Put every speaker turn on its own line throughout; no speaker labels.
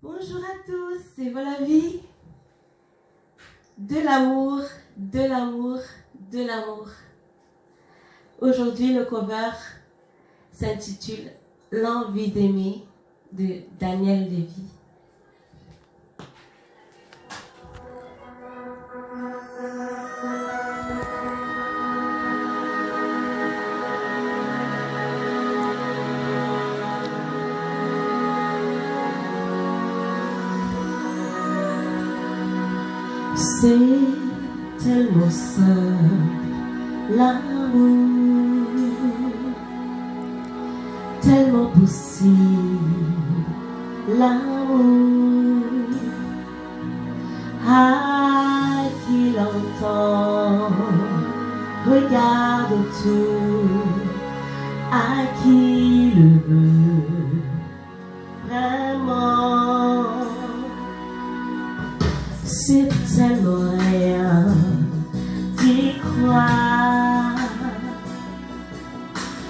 Bonjour à tous, c'est Voilà Vie. De l'amour, de l'amour, de l'amour. Aujourd'hui, le cover s'intitule L'envie d'aimer de Daniel Lévy. C'est tellement simple, l'amour, tellement possible, l'amour, à qui l'entend, regarde autour, à qui le veut, vraiment. C'est tellement rien d'y croire,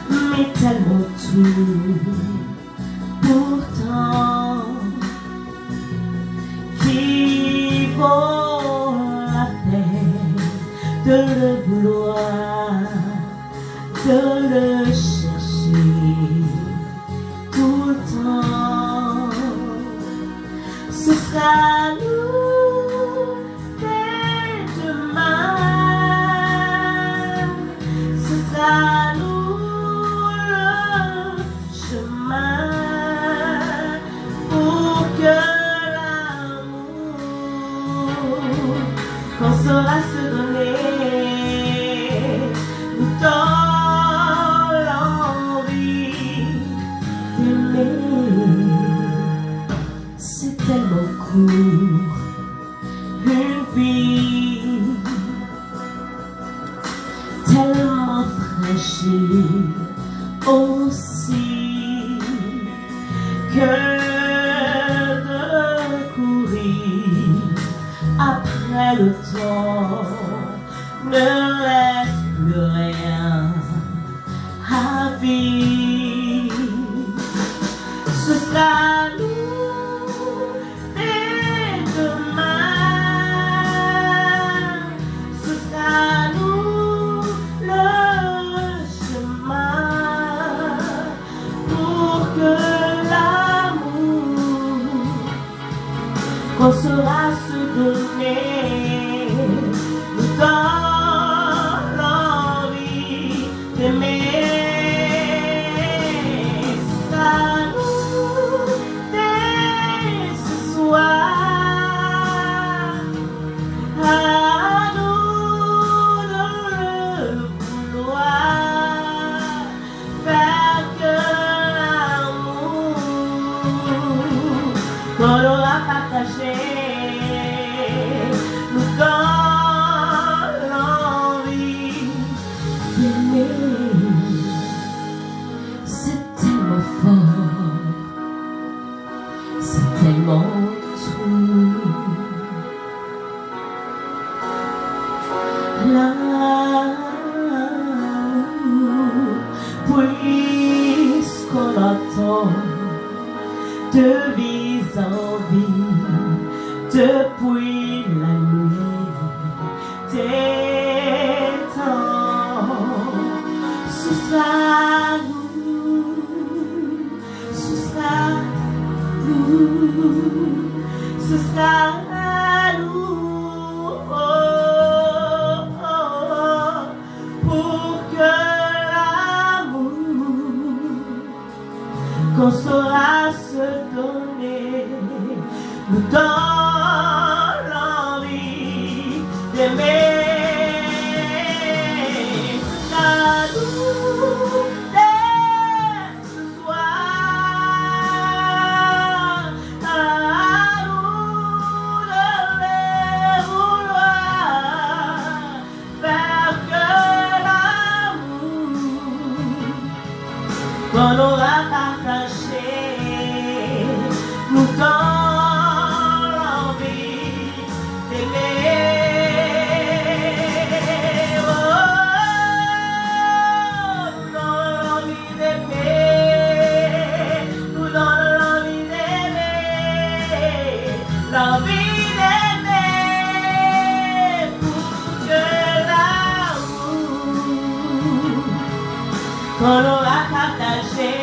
mais tellement tout, pourtant, qui vaut la peine de le vouloir, de le chercher tout le temps. Ce sera nous. À nous le chemin pour que l'amour qu'on saura se donner nous donne l'envie d'aimer. C'est tellement court, une vie tellement fragile aussi, que de courir après le temps ne reste plus rien à vivre. Ce sera nous dès demain, ce sera nous le chemin pour que l'amour qu'on saura se donner nous donne l'envie d'aimer. Ce sera nous dès ce soir, à nous de le vouloir, faire que l'amour qu'on aura partagé nous donne l'envie d'aimer. C'est tellement fort, c'est tellement tout. L'amour, puisqu'on attend de vie en vie depuis la nuit des temps. Ce sera nous, ce sera nous, ce sera nous. Pour que l'amour qu'on saura se donner nous donne l'envie d'aimer. Ce sera nous dès ce soir, à nous de les vouloir, faire que l'amour qu'on aura partagé nous donne l'envie d'aimer. Nous donne l'envie d'aimer. l'envie d'aimer pour que l'amour qu'on aura partagé.